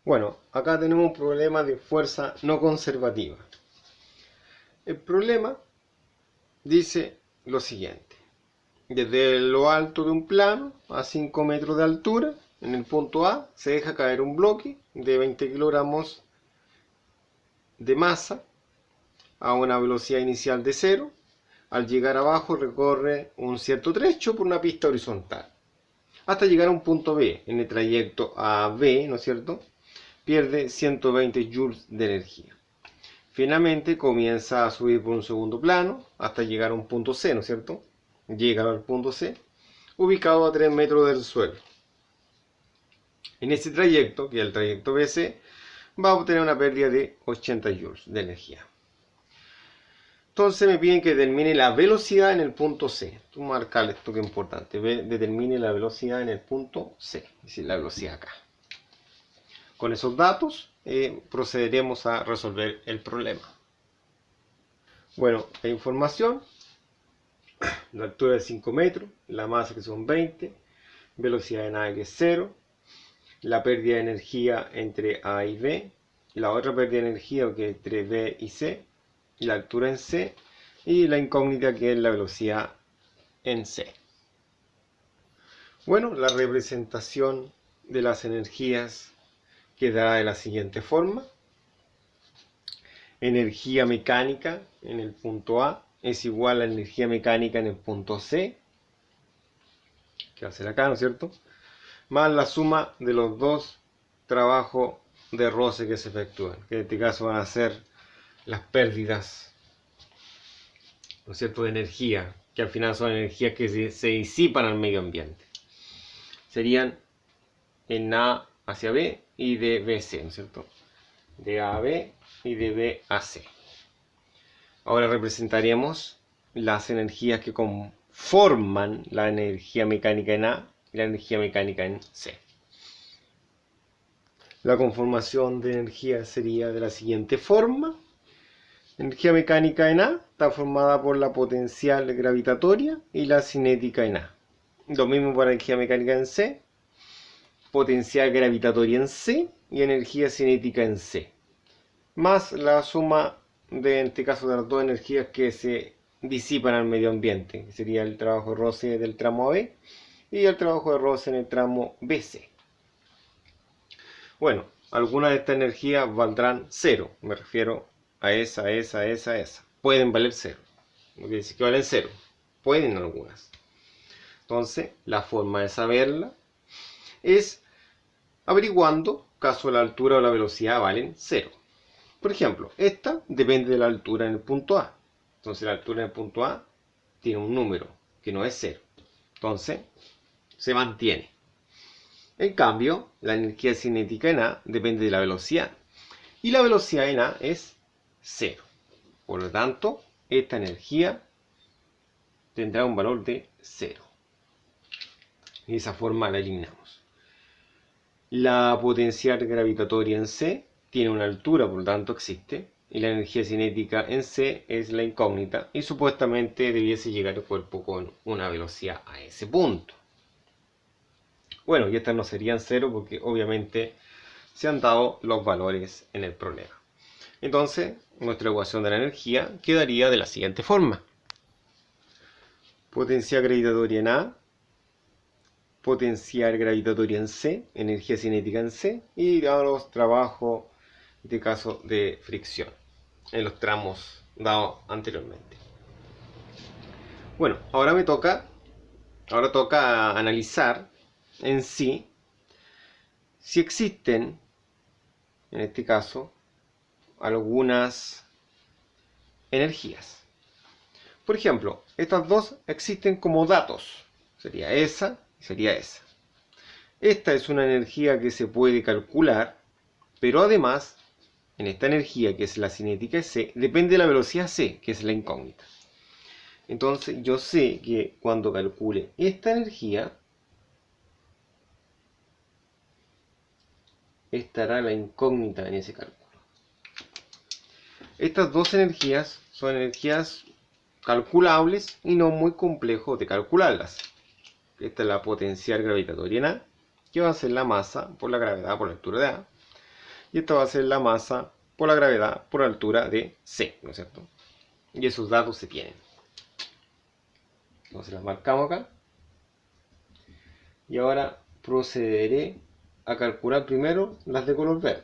Bueno, acá tenemos un problema de fuerza no conservativa. El problema dice lo siguiente. Desde lo alto de un plano a 5 metros de altura, en el punto A, se deja caer un bloque de 20 kilogramos de masa a una velocidad inicial de 0. Al llegar abajo recorre un cierto trecho por una pista horizontal, hasta llegar a un punto B. En el trayecto a B, ¿no es cierto?, pierde 120 joules de energía. Finalmente comienza a subir por un segundo plano hasta llegar a un punto C, ¿no es cierto? Llega al punto C, ubicado a 3 metros del suelo. En ese trayecto, que es el trayecto BC, va a obtener una pérdida de 80 joules de energía. Entonces me piden que determine la velocidad en el punto C. Tú marcale esto que es importante. Determine la velocidad en el punto C, es decir, la velocidad acá. Con esos datos procederemos a resolver el problema. Bueno, la información: la altura de 5 metros, la masa que son 20, velocidad de nave que es 0, la pérdida de energía entre A y B, la otra pérdida de energía que es entre B y C, la altura en C y la incógnita que es la velocidad en C. Bueno, la representación de las energías quedará de la siguiente forma. Energía mecánica en el punto A es igual a energía mecánica en el punto C, que va a ser acá, ¿no es cierto?, más la suma de los dos trabajos de roce que se efectúan, que en este caso van a ser las pérdidas, ¿no es cierto?, de energía, que al final son energías que se disipan al medio ambiente. Serían en A hacia B y de B a C, ¿no es cierto?, de A a B y de B a C. Ahora representaremos las energías que conforman la energía mecánica en A y la energía mecánica en C. La conformación de energía sería de la siguiente forma. Energía mecánica en A está formada por la potencial gravitatoria y la cinética en A. Lo mismo para energía mecánica en C, potencial gravitatoria en C y energía cinética en C, más la suma de, en este caso, de las dos energías que se disipan al medio ambiente, que sería el trabajo de roce del tramo AB y el trabajo de roce en el tramo BC. Bueno, algunas de estas energías valdrán 0, me refiero a esa. Pueden valer 0, no quiere decir que valen 0, pueden algunas. Entonces, la forma de saberla es averiguando caso la altura o la velocidad valen 0. Por ejemplo, esta depende de la altura en el punto A. Entonces la altura en el punto A tiene un número que no es 0. Entonces se mantiene. En cambio, la energía cinética en A depende de la velocidad. Y la velocidad en A es 0. Por lo tanto, esta energía tendrá un valor de 0. Y de esa forma la eliminamos. La potencial gravitatoria en C tiene una altura, por lo tanto existe, y la energía cinética en C es la incógnita, y supuestamente debiese llegar el cuerpo con una velocidad a ese punto. Bueno, y estas no serían 0 porque obviamente se han dado los valores en el problema. Entonces, nuestra ecuación de la energía quedaría de la siguiente forma. Potencial gravitatoria en A, potencial gravitatoria en C, energía cinética en C, y los trabajos de caso de fricción en los tramos dados anteriormente. Bueno, ahora toca analizar en sí si existen, en este caso, algunas energías. Por ejemplo, estas dos existen como datos. Sería esa y sería esa. Esta es una energía que se puede calcular, pero además, en esta energía, que es la cinética C, depende de la velocidad C, que es la incógnita. Entonces yo sé que cuando calcule esta energía, estará la incógnita en ese cálculo. Estas dos energías son energías calculables y no muy complejo de calcularlas. Esta es la potencial gravitatoria en A, que va a ser la masa por la gravedad por la altura de A. Y esto va a ser la masa por la gravedad por altura de C, ¿no es cierto? Y esos datos se tienen. Entonces las marcamos acá. Y ahora procederé a calcular primero las de color verde,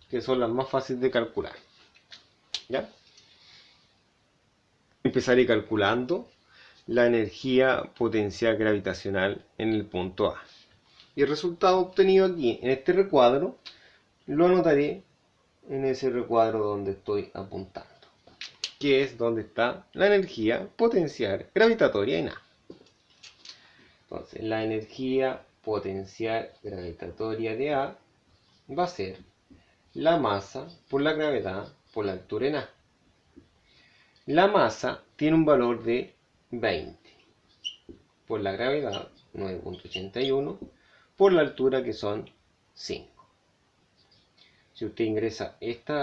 que son las más fáciles de calcular. ¿Ya? Empezaré calculando la energía potencial gravitacional en el punto A. Y el resultado obtenido aquí en este recuadro lo anotaré en ese recuadro donde estoy apuntando, que es donde está la energía potencial gravitatoria en A. Entonces, la energía potencial gravitatoria de A va a ser la masa por la gravedad por la altura en A. La masa tiene un valor de 20, por la gravedad 9.81, por la altura que son 5. Si usted ingresa este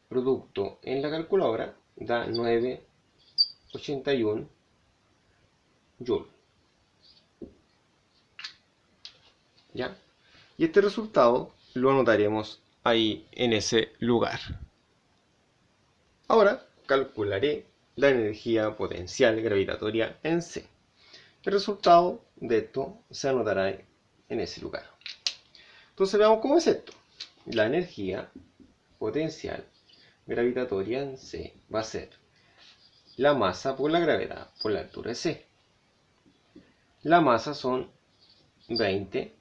producto en la calculadora, da 9.81 joules. ¿Ya? Y este resultado lo anotaremos ahí en ese lugar. Ahora calcularé la energía potencial gravitatoria en C. El resultado de esto se anotará en ese lugar. Entonces veamos cómo es esto. La energía potencial gravitatoria en C va a ser la masa por la gravedad por la altura de C. La masa son 20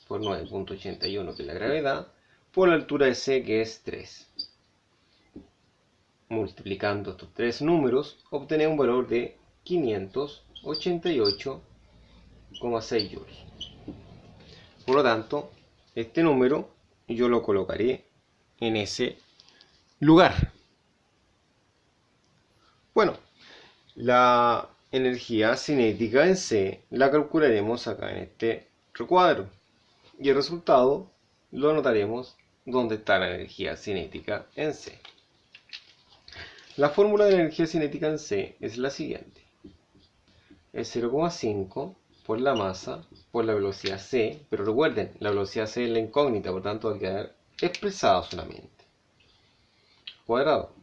por 9.81, que es la gravedad, por la altura de C, que es 3. Multiplicando estos tres números, obtenemos un valor de 588,6 joules. Por lo tanto, este número yo lo colocaré en ese lugar. Bueno, la energía cinética en C la calcularemos acá en este recuadro. Y el resultado lo anotaremos donde está la energía cinética en C. La fórmula de la energía cinética en C es la siguiente. Es 0,5 por la masa por la velocidad C, pero recuerden, la velocidad C es la incógnita, por tanto va a quedar expresada solamente. Cuadrado.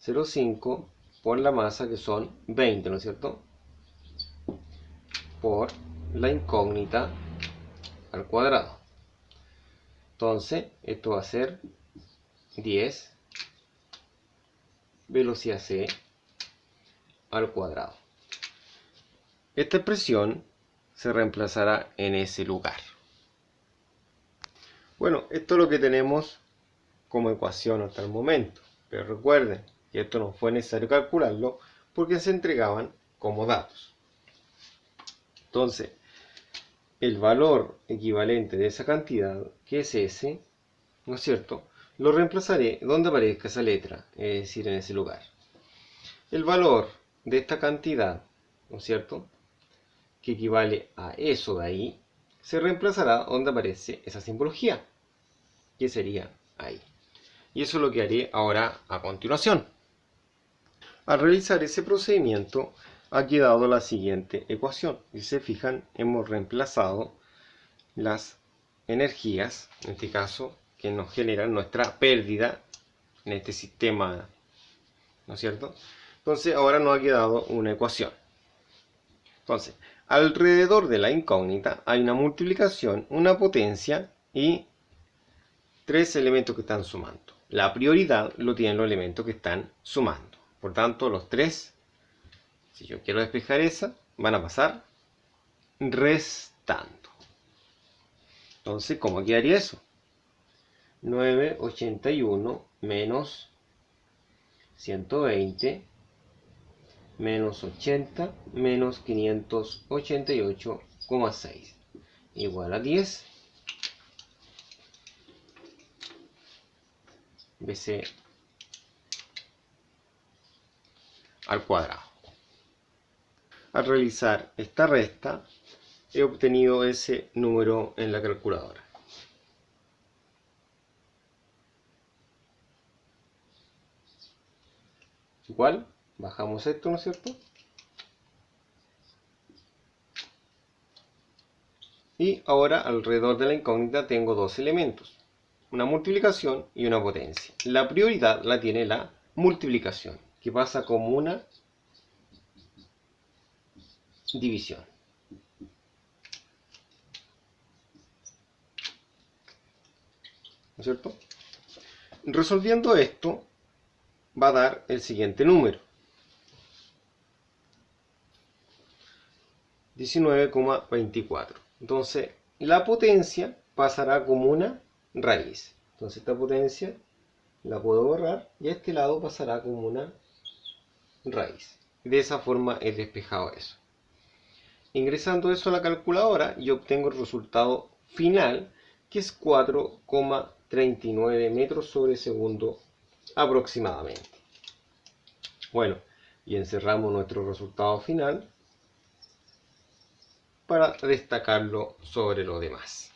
0,5 por la masa, que son 20, ¿no es cierto? Por la incógnita al cuadrado. Entonces, esto va a ser 10 velocidad C al cuadrado. Esta expresión se reemplazará en ese lugar. Bueno, esto es lo que tenemos como ecuación hasta el momento. Pero recuerden que esto no fue necesario calcularlo porque se entregaban como datos. Entonces, el valor equivalente de esa cantidad, que es S, ¿no es cierto?, lo reemplazaré donde aparezca esa letra, es decir, en ese lugar. El valor de esta cantidad, ¿no es cierto?, que equivale a eso de ahí, se reemplazará donde aparece esa simbología, que sería ahí. Y eso es lo que haré ahora a continuación. Al realizar ese procedimiento ha quedado la siguiente ecuación. Si se fijan, hemos reemplazado las energías, en este caso, que nos generan nuestra pérdida en este sistema, ¿no es cierto? Entonces ahora nos ha quedado una ecuación. Entonces, alrededor de la incógnita hay una multiplicación, una potencia y tres elementos que están sumando. La prioridad lo tienen los elementos que están sumando. Por tanto, los tres, si yo quiero despejar esa, van a pasar restando. Entonces, ¿cómo quedaría eso? 981 menos 120 menos 80 menos 588,6 igual a 10 BC al cuadrado. Al realizar esta resta, he obtenido ese número en la calculadora. Igual, bajamos esto, ¿no es cierto? Y ahora alrededor de la incógnita tengo dos elementos. una multiplicación y una potencia. La prioridad la tiene la multiplicación, que pasa como una división. ¿No es cierto? Resolviendo esto, va a dar el siguiente número: 19,24. Entonces, la potencia pasará como una raíz. Entonces, esta potencia la puedo borrar y a este lado pasará como una raíz. De esa forma he despejado eso. Ingresando eso a la calculadora, yo obtengo el resultado final, que es 4,39 metros sobre segundo aproximadamente. Bueno, y encerramos nuestro resultado final para destacarlo sobre lo demás.